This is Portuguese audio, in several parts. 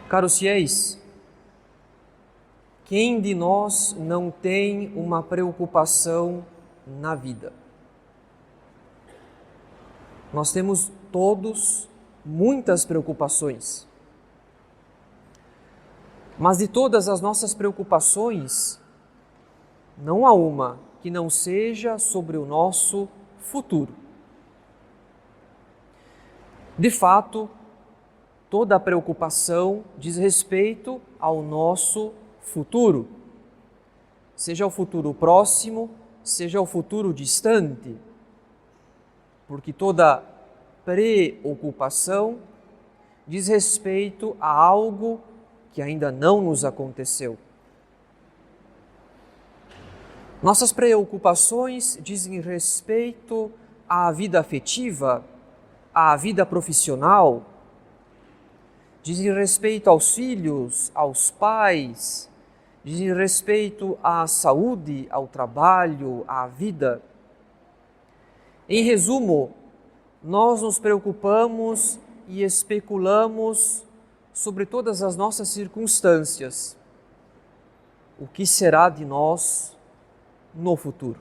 Caros fiéis, quem de nós não tem uma preocupação na vida? Nós temos todos muitas preocupações. Mas de todas as nossas preocupações, não há uma que não seja sobre o nosso futuro. De fato, toda preocupação diz respeito ao nosso futuro, seja o futuro próximo, seja o futuro distante, porque toda preocupação diz respeito a algo que ainda não nos aconteceu. Nossas preocupações dizem respeito à vida afetiva, à vida profissional, dizem respeito aos filhos, aos pais, dizem respeito à saúde, ao trabalho, à vida. Em resumo, nós nos preocupamos e especulamos sobre todas as nossas circunstâncias. O que será de nós no futuro?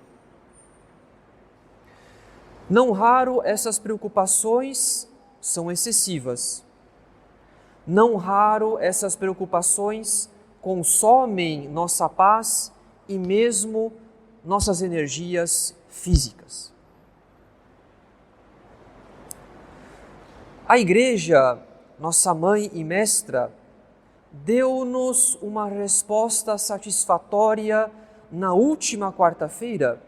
Não raro essas preocupações são excessivas. Não raro essas preocupações consomem nossa paz e mesmo nossas energias físicas. A Igreja, nossa mãe e mestra, deu-nos uma resposta satisfatória na última quarta-feira.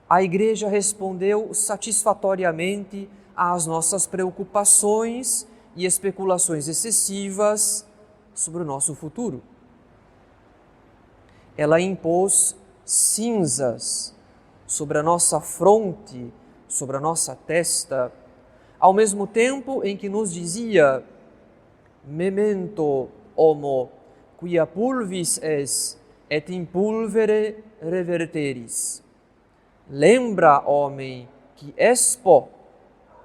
A Igreja respondeu satisfatoriamente às nossas preocupações e especulações excessivas sobre o nosso futuro. Ela impôs cinzas sobre a nossa fronte, sobre a nossa testa, ao mesmo tempo em que nos dizia: memento homo, quia pulvis es, et in pulvere reverteris. Lembra, homem, que és pó,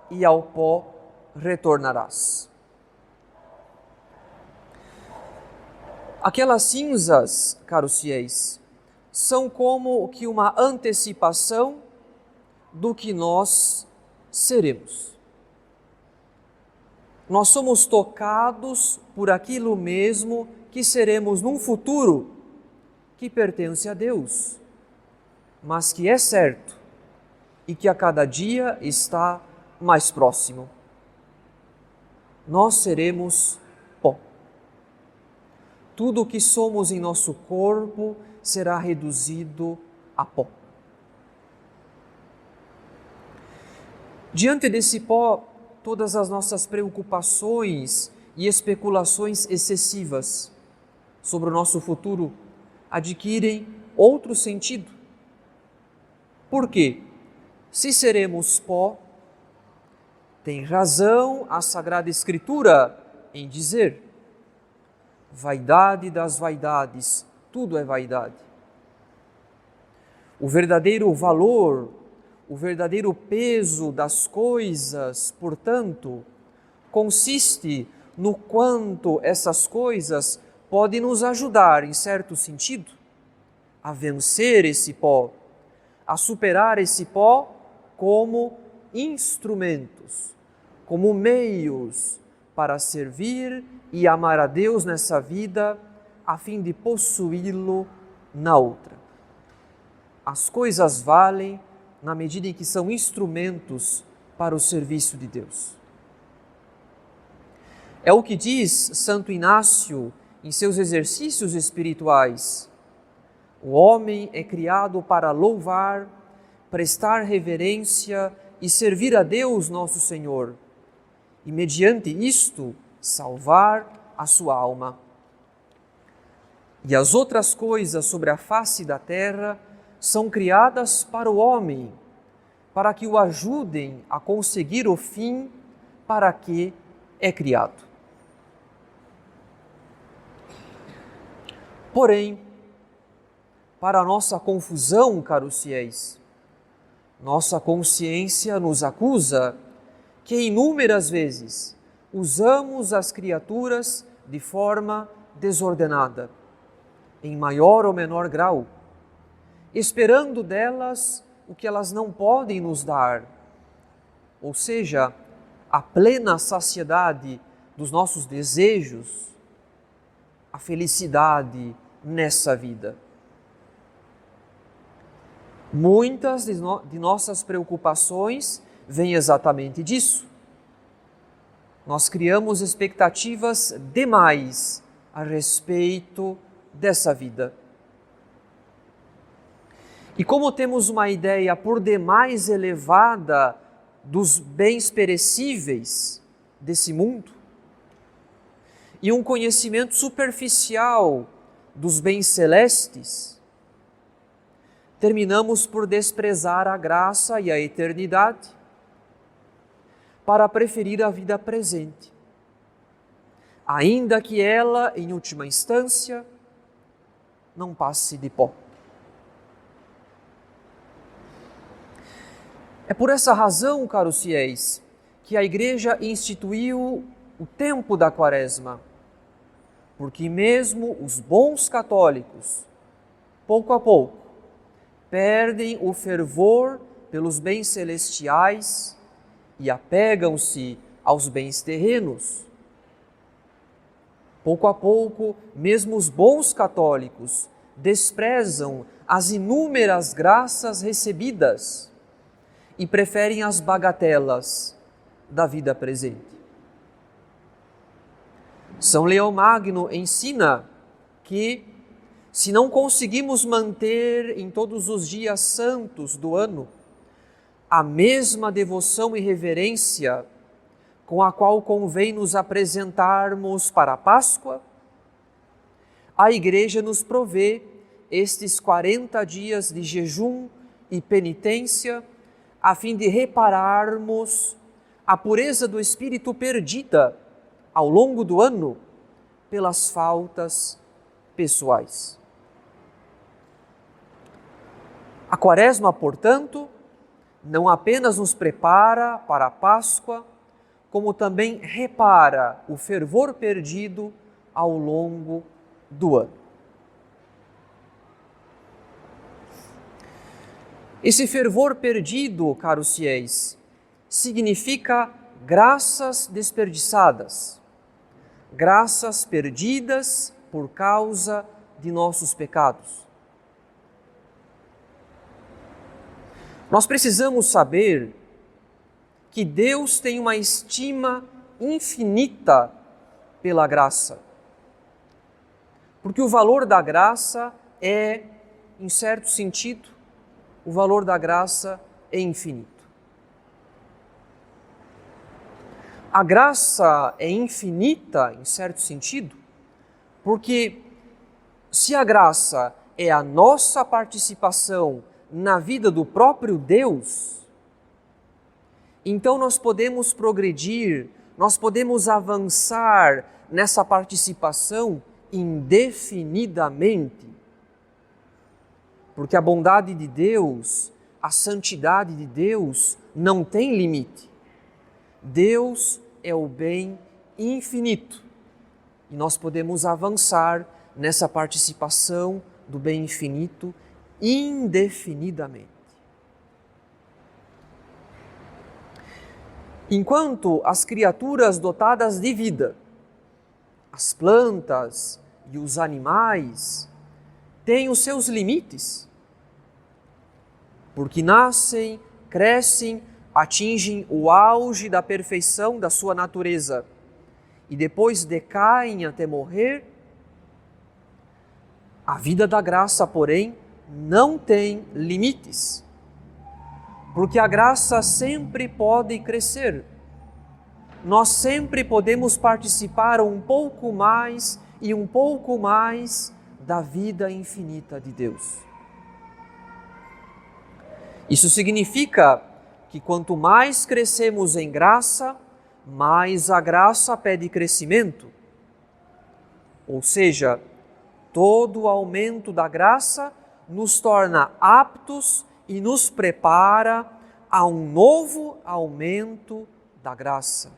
e ao pó retornarás. Aquelas cinzas, caros fiéis, são como que uma antecipação do que nós seremos. Nós somos tocados por aquilo mesmo que seremos num futuro que pertence a Deus, mas que é certo e que a cada dia está mais próximo. Nós seremos pó. Tudo o que somos em nosso corpo será reduzido a pó. Diante desse pó, todas as nossas preocupações e especulações excessivas sobre o nosso futuro adquirem outro sentido. Por quê? Se seremos pó, tem razão a Sagrada Escritura em dizer: vaidade das vaidades, tudo é vaidade. O verdadeiro valor, o verdadeiro peso das coisas, portanto, consiste no quanto essas coisas podem nos ajudar, em certo sentido, a vencer esse pó, a superar esse pó como instrumentos, como meios para servir e amar a Deus nessa vida, a fim de possuí-lo na outra. As coisas valem na medida em que são instrumentos para o serviço de Deus. É o que diz Santo Inácio em seus exercícios espirituais. O homem é criado para louvar, prestar reverência e servir a Deus nosso Senhor, e mediante isto salvar a sua alma. E as outras coisas sobre a face da terra são criadas para o homem, para que o ajudem a conseguir o fim para que é criado. Porém, para a nossa confusão, caros fiéis, nossa consciência nos acusa que inúmeras vezes usamos as criaturas de forma desordenada, em maior ou menor grau, esperando delas o que elas não podem nos dar, ou seja, a plena saciedade dos nossos desejos, a felicidade nessa vida. Muitas de nossas preocupações vêm exatamente disso. Nós criamos expectativas demais a respeito dessa vida. E como temos uma ideia por demais elevada dos bens perecíveis desse mundo, e um conhecimento superficial dos bens celestes, terminamos por desprezar a graça e a eternidade para preferir a vida presente, ainda que ela, em última instância, não passe de pó. É por essa razão, caros fiéis, que a Igreja instituiu o tempo da Quaresma, porque mesmo os bons católicos, pouco a pouco, perdem o fervor pelos bens celestiais e apegam-se aos bens terrenos. Pouco a pouco, mesmo os bons católicos desprezam as inúmeras graças recebidas e preferem as bagatelas da vida presente. São Leão Magno ensina que, se não conseguimos manter em todos os dias santos do ano a mesma devoção e reverência com a qual convém nos apresentarmos para a Páscoa, a Igreja nos provê estes 40 dias de jejum e penitência a fim de repararmos a pureza do espírito perdida ao longo do ano pelas faltas pessoais. A Quaresma, portanto, não apenas nos prepara para a Páscoa, como também repara o fervor perdido ao longo do ano. Esse fervor perdido, caros fiéis, significa graças desperdiçadas, graças perdidas por causa de nossos pecados. Nós precisamos saber que Deus tem uma estima infinita pela graça, porque o valor da graça é, em certo sentido, o valor da graça é infinito. A graça é infinita, em certo sentido, porque se a graça é a nossa participação na vida do próprio Deus, então nós podemos progredir, nós podemos avançar nessa participação indefinidamente. Porque a bondade de Deus, a santidade de Deus não tem limite. Deus é o bem infinito e nós podemos avançar nessa participação do bem infinito indefinidamente. Enquanto as criaturas dotadas de vida, as plantas e os animais, têm os seus limites, porque nascem, crescem, atingem o auge da perfeição da sua natureza e depois decaem até morrer, a vida da graça, porém, não tem limites, porque a graça sempre pode crescer. Nós sempre podemos participar um pouco mais e um pouco mais da vida infinita de Deus. Isso significa que quanto mais crescemos em graça, mais a graça pede crescimento. Ou seja, todo o aumento da graça nos torna aptos e nos prepara a um novo aumento da graça.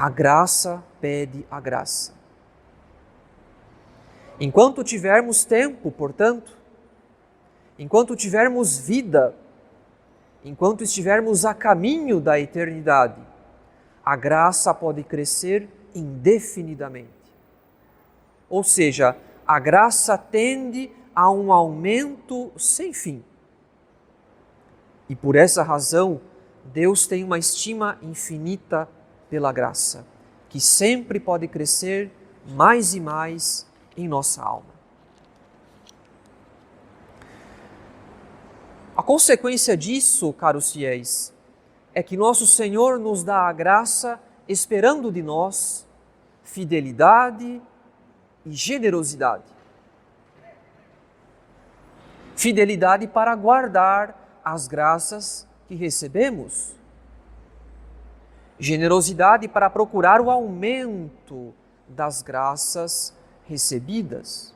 A graça pede a graça. Enquanto tivermos tempo, portanto, enquanto tivermos vida, enquanto estivermos a caminho da eternidade, a graça pode crescer indefinidamente. Ou seja, a graça tende a um aumento sem fim. E por essa razão, Deus tem uma estima infinita pela graça, que sempre pode crescer mais e mais em nossa alma. A consequência disso, caros fiéis, é que nosso Senhor nos dá a graça esperando de nós fidelidade e generosidade. Fidelidade para guardar as graças que recebemos. Generosidade para procurar o aumento das graças recebidas.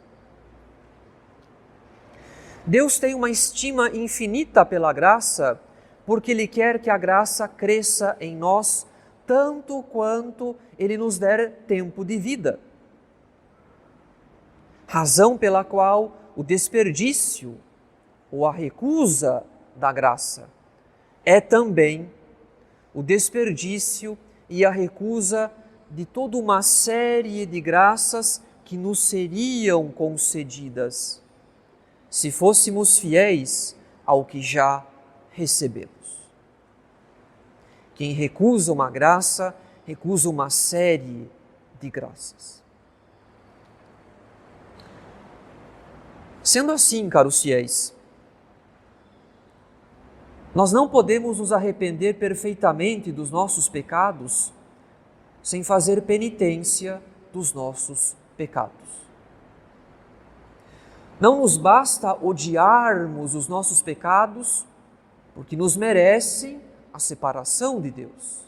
Deus tem uma estima infinita pela graça, porque Ele quer que a graça cresça em nós tanto quanto Ele nos der tempo de vida. Razão pela qual o desperdício ou a recusa da graça é também o desperdício e a recusa de toda uma série de graças que nos seriam concedidas se fôssemos fiéis ao que já recebemos. Quem recusa uma graça, recusa uma série de graças. Sendo assim, caros fiéis, nós não podemos nos arrepender perfeitamente dos nossos pecados sem fazer penitência dos nossos pecados. Não nos basta odiarmos os nossos pecados, porque nos merecem a separação de Deus.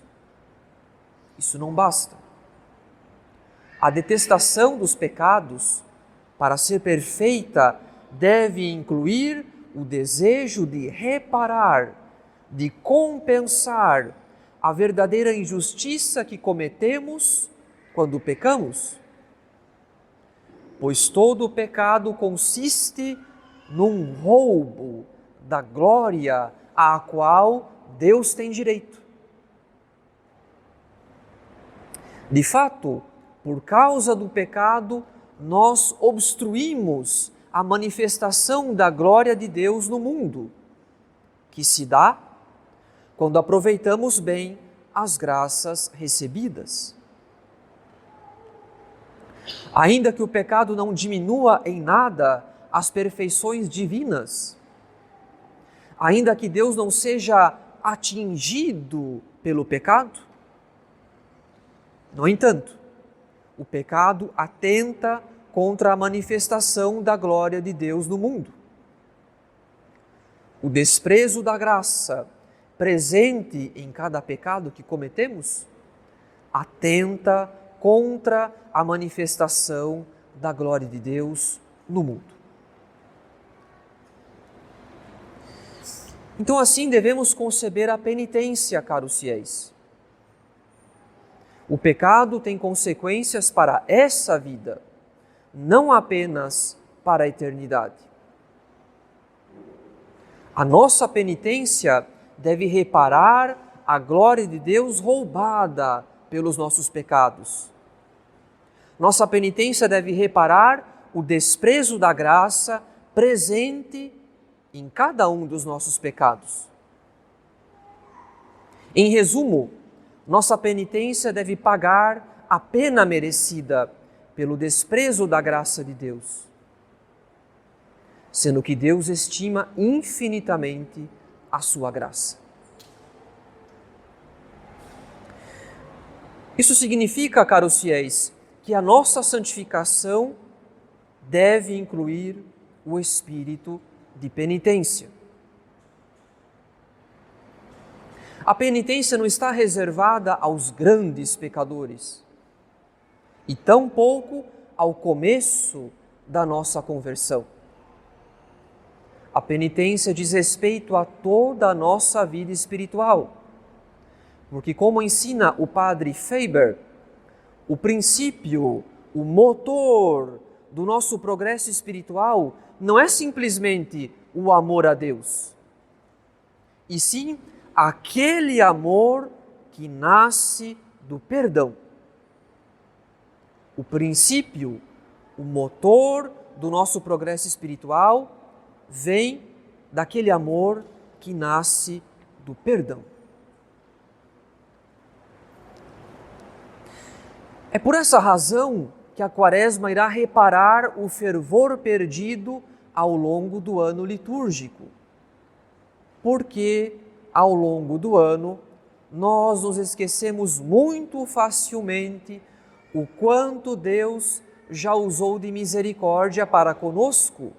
Isso não basta. A detestação dos pecados, para ser perfeita, deve incluir o desejo de reparar, de compensar a verdadeira injustiça que cometemos quando pecamos. Pois todo pecado consiste num roubo da glória à qual Deus tem direito. De fato, por causa do pecado, nós obstruímos a manifestação da glória de Deus no mundo, que se dá quando aproveitamos bem as graças recebidas. Ainda que o pecado não diminua em nada as perfeições divinas, ainda que Deus não seja atingido pelo pecado, no entanto, o pecado atenta contra a manifestação da glória de Deus no mundo. O desprezo da graça presente em cada pecado que cometemos atenta contra a manifestação da glória de Deus no mundo. Então, assim devemos conceber a penitência, caros fiéis. O pecado tem consequências para essa vida, não apenas para a eternidade. A nossa penitência deve reparar a glória de Deus roubada pelos nossos pecados. Nossa penitência deve reparar o desprezo da graça presente em cada um dos nossos pecados. Em resumo, nossa penitência deve pagar a pena merecida pelo desprezo da graça de Deus, sendo que Deus estima infinitamente a sua graça. Isso significa, caros fiéis, que a nossa santificação deve incluir o espírito de penitência. A penitência não está reservada aos grandes pecadores, e tampouco ao começo da nossa conversão. A penitência diz respeito a toda a nossa vida espiritual, porque como ensina o padre Faber, o princípio, o motor do nosso progresso espiritual não é simplesmente o amor a Deus, e sim aquele amor que nasce do perdão. O princípio, o motor do nosso progresso espiritual vem daquele amor que nasce do perdão. É por essa razão que a Quaresma irá reparar o fervor perdido ao longo do ano litúrgico. Porque ao longo do ano nós nos esquecemos muito facilmente o quanto Deus já usou de misericórdia para conosco,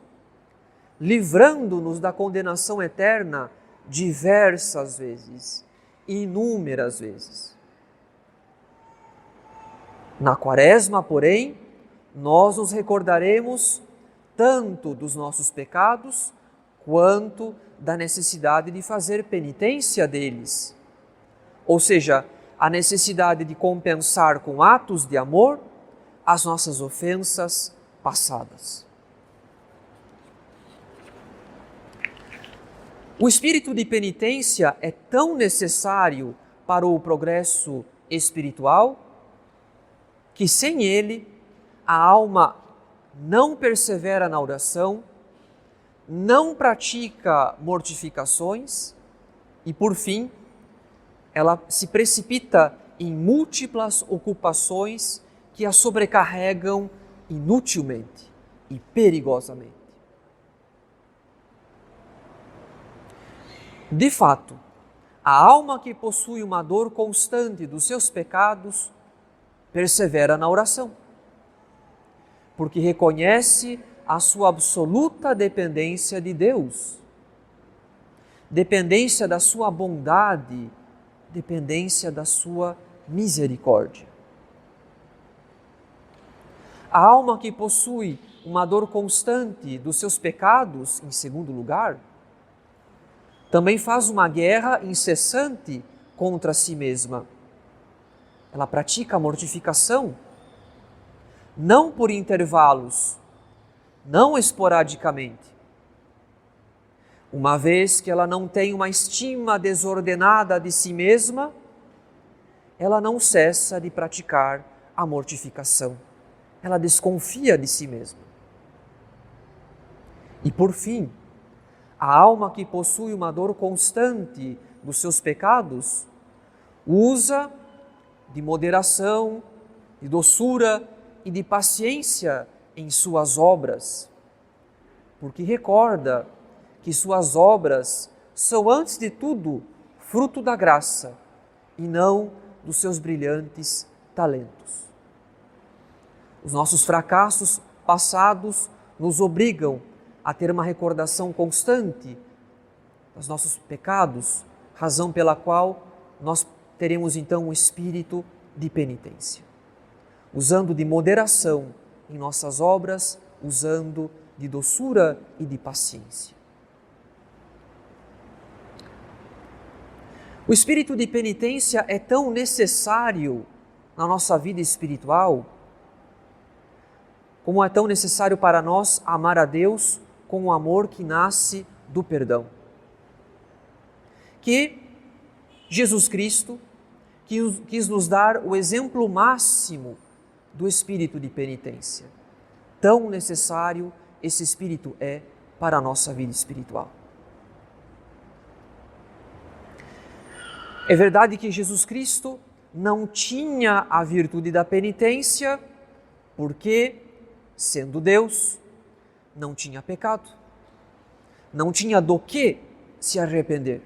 livrando-nos da condenação eterna diversas vezes, inúmeras vezes. Na Quaresma, porém, nós nos recordaremos tanto dos nossos pecados quanto da necessidade de fazer penitência deles. Ou seja, a necessidade de compensar com atos de amor as nossas ofensas passadas. O espírito de penitência é tão necessário para o progresso espiritual que sem ele a alma não persevera na oração, não pratica mortificações e, por fim, ela se precipita em múltiplas ocupações que a sobrecarregam inutilmente e perigosamente. De fato, a alma que possui uma dor constante dos seus pecados persevera na oração, porque reconhece a sua absoluta dependência de Deus, dependência da sua bondade, dependência da sua misericórdia. A alma que possui uma dor constante dos seus pecados, em segundo lugar, também faz uma guerra incessante contra si mesma. Ela pratica a mortificação, não por intervalos, não esporadicamente. Uma vez que ela não tem uma estima desordenada de si mesma, ela não cessa de praticar a mortificação. Ela desconfia de si mesma. E por fim, a alma que possui uma dor constante dos seus pecados usa de moderação, de doçura e de paciência em suas obras, porque recorda que suas obras são, antes de tudo, fruto da graça e não dos seus brilhantes talentos. Os nossos fracassos passados nos obrigam a ter uma recordação constante dos nossos pecados, razão pela qual nós teremos então um espírito de penitência, usando de moderação em nossas obras, usando de doçura e de paciência. O espírito de penitência é tão necessário na nossa vida espiritual, como é tão necessário para nós amar a Deus com o amor que nasce do perdão. Que Jesus Cristo quis nos dar o exemplo máximo do espírito de penitência. Tão necessário esse espírito é para a nossa vida espiritual. É verdade que Jesus Cristo não tinha a virtude da penitência, porque, sendo Deus, não tinha pecado, não tinha do que se arrepender.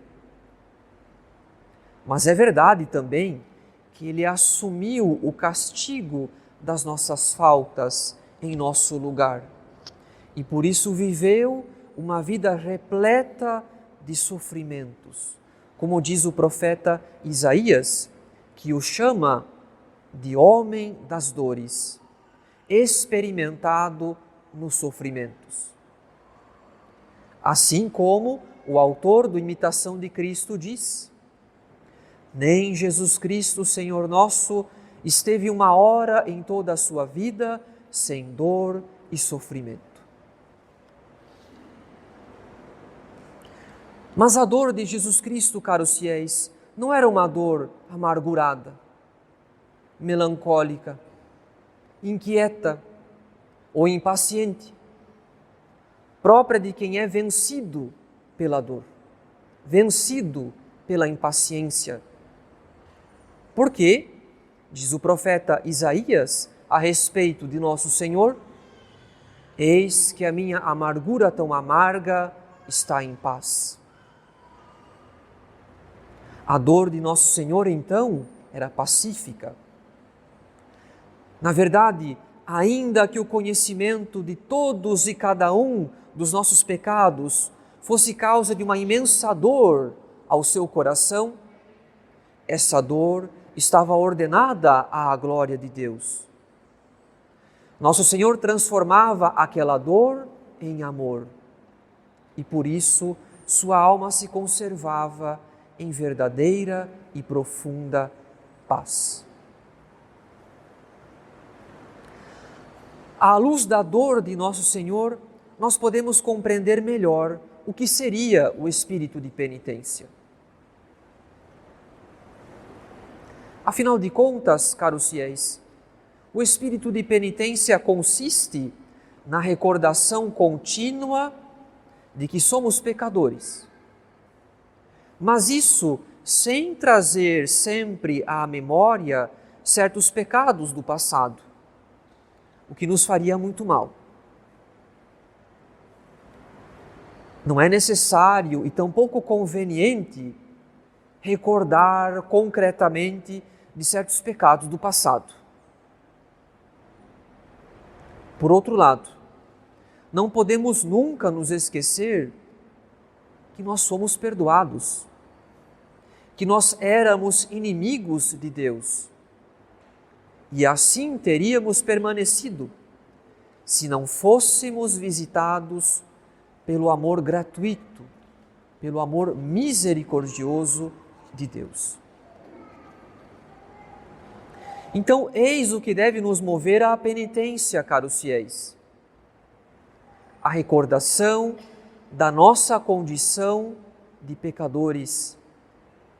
Mas é verdade também que Ele assumiu o castigo das nossas faltas em nosso lugar e por isso viveu uma vida repleta de sofrimentos, como diz o profeta Isaías, que o chama de homem das dores, experimentado nos sofrimentos. Assim como o autor do Imitação de Cristo diz: nem Jesus Cristo, Senhor nosso, esteve uma hora em toda a sua vida sem dor e sofrimento. Mas a dor de Jesus Cristo, caros fiéis, não era uma dor amargurada, melancólica, inquieta ou impaciente, própria de quem é vencido pela dor, vencido pela impaciência. Porque, diz o profeta Isaías a respeito de nosso Senhor, eis que a minha amargura tão amarga está em paz. A dor de nosso Senhor, então, era pacífica. Na verdade, ainda que o conhecimento de todos e cada um dos nossos pecados fosse causa de uma imensa dor ao seu coração, essa dor estava ordenada à glória de Deus. Nosso Senhor transformava aquela dor em amor e por isso sua alma se conservava em verdadeira e profunda paz. À luz da dor de Nosso Senhor, nós podemos compreender melhor o que seria o espírito de penitência. Afinal de contas, caros fiéis, o espírito de penitência consiste na recordação contínua de que somos pecadores. Mas isso sem trazer sempre à memória certos pecados do passado, o que nos faria muito mal. Não é necessário e tampouco conveniente recordar concretamente de certos pecados do passado. Por outro lado, não podemos nunca nos esquecer que nós somos perdoados, que nós éramos inimigos de Deus e assim teríamos permanecido se não fôssemos visitados pelo amor gratuito, pelo amor misericordioso de Deus. Então, eis o que deve nos mover à penitência, caros fiéis. A recordação da nossa condição de pecadores,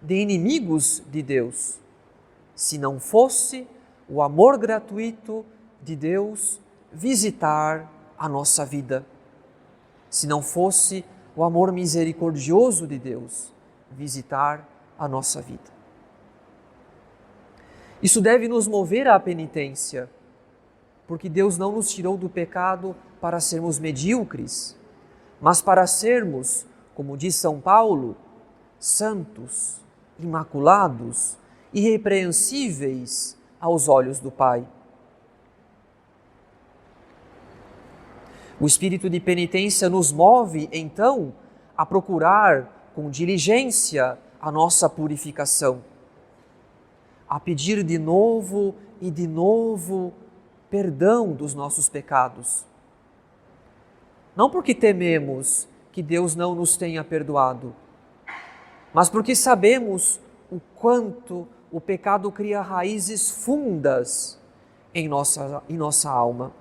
de inimigos de Deus, se não fosse o amor gratuito de Deus visitar a nossa vida, se não fosse o amor misericordioso de Deus visitar a nossa vida. Isso deve nos mover à penitência, porque Deus não nos tirou do pecado para sermos medíocres, mas para sermos, como diz São Paulo, santos, imaculados, irrepreensíveis aos olhos do Pai. O espírito de penitência nos move, então, a procurar com diligência a nossa purificação, a pedir de novo e de novo perdão dos nossos pecados. Não porque tememos que Deus não nos tenha perdoado, mas porque sabemos o quanto o pecado cria raízes fundas em nossa alma.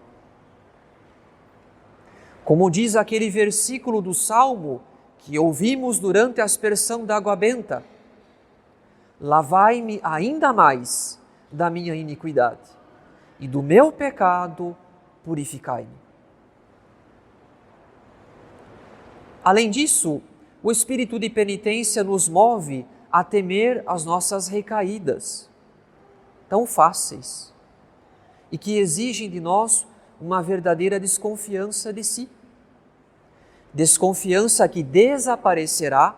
Como diz aquele versículo do Salmo que ouvimos durante a aspersão da água benta: lavai-me ainda mais da minha iniquidade, e do meu pecado purificai-me. Além disso, o espírito de penitência nos move a temer as nossas recaídas, tão fáceis, e que exigem de nós uma verdadeira desconfiança de si. Desconfiança que desaparecerá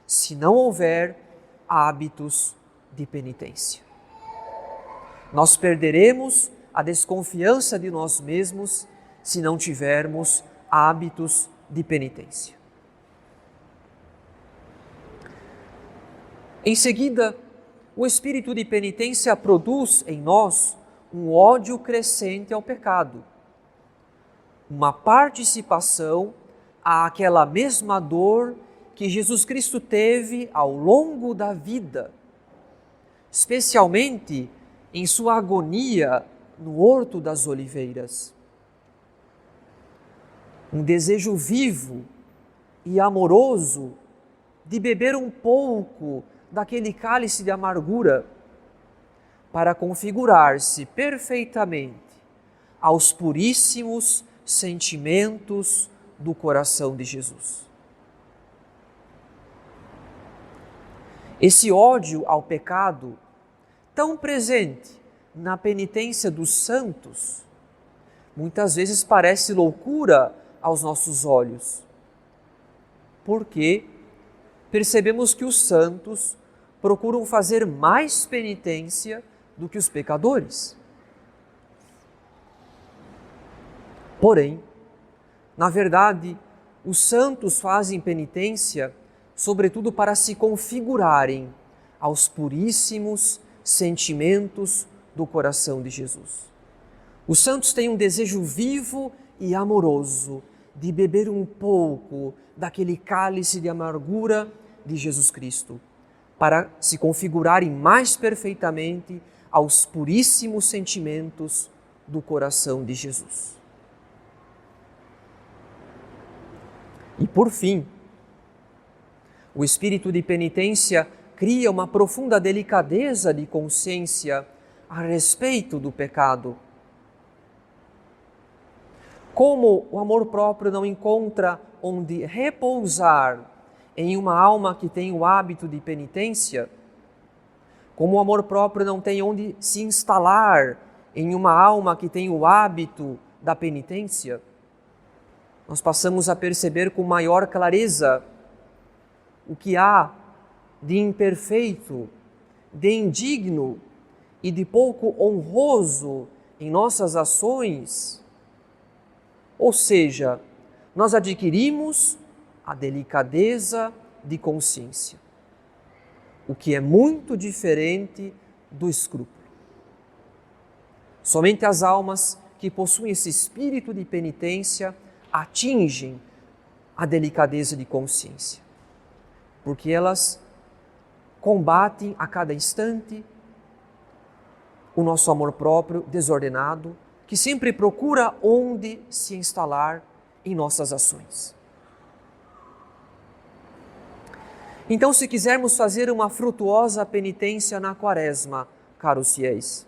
se não houver hábitos de penitência. Nós perderemos a desconfiança de nós mesmos se não tivermos hábitos de penitência. Em seguida, o espírito de penitência produz em nós um ódio crescente ao pecado, uma participação àquela mesma dor que Jesus Cristo teve ao longo da vida, especialmente em sua agonia no Horto das Oliveiras. Um desejo vivo e amoroso de beber um pouco daquele cálice de amargura para configurar-se perfeitamente aos puríssimos sentimentos do coração de Jesus. Esse ódio ao pecado, tão presente na penitência dos santos, muitas vezes parece loucura aos nossos olhos, porque percebemos que os santos procuram fazer mais penitência do que os pecadores. Porém, na verdade, os santos fazem penitência sobretudo para se configurarem aos puríssimos sentimentos do coração de Jesus. Os santos têm um desejo vivo e amoroso de beber um pouco daquele cálice de amargura de Jesus Cristo, para se configurarem mais perfeitamente aos puríssimos sentimentos do coração de Jesus. E por fim, o espírito de penitência cria uma profunda delicadeza de consciência a respeito do pecado. Como o amor próprio não encontra onde repousar em uma alma que tem o hábito de penitência, como o amor próprio não tem onde se instalar em uma alma que tem o hábito da penitência, nós passamos a perceber com maior clareza o que há de imperfeito, de indigno e de pouco honroso em nossas ações. Ou seja, nós adquirimos a delicadeza de consciência, o que é muito diferente do escrúpulo. Somente as almas que possuem esse espírito de penitência atingem a delicadeza de consciência, porque elas combatem a cada instante o nosso amor próprio desordenado, que sempre procura onde se instalar em nossas ações. Então, se quisermos fazer uma frutuosa penitência na Quaresma, caros fiéis,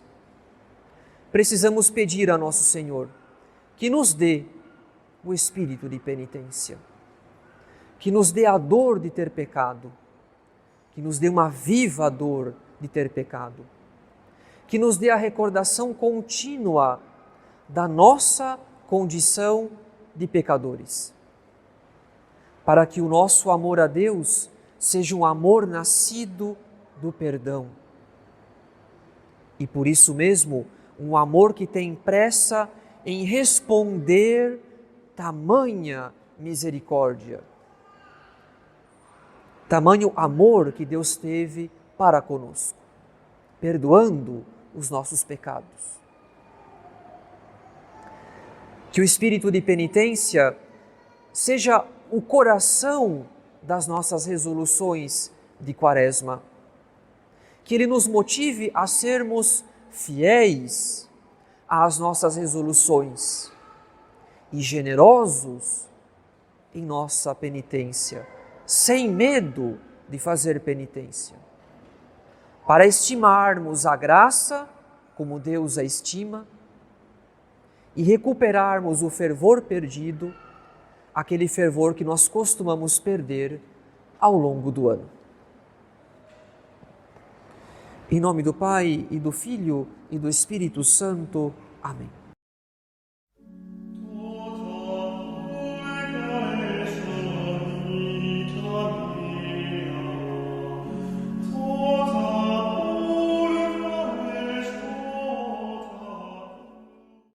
precisamos pedir a Nosso Senhor que nos dê o espírito de penitência, que nos dê a dor de ter pecado, que nos dê uma viva dor de ter pecado, que nos dê a recordação contínua da nossa condição de pecadores, para que o nosso amor a Deus seja um amor nascido do perdão. E por isso mesmo, um amor que tem pressa em responder tamanha misericórdia, tamanho amor que Deus teve para conosco, perdoando os nossos pecados. Que o espírito de penitência seja o coração das nossas resoluções de Quaresma, que ele nos motive a sermos fiéis às nossas resoluções e generosos em nossa penitência, sem medo de fazer penitência, para estimarmos a graça como Deus a estima e recuperarmos o fervor perdido, aquele fervor que nós costumamos perder ao longo do ano. Em nome do Pai, e do Filho, e do Espírito Santo. Amém.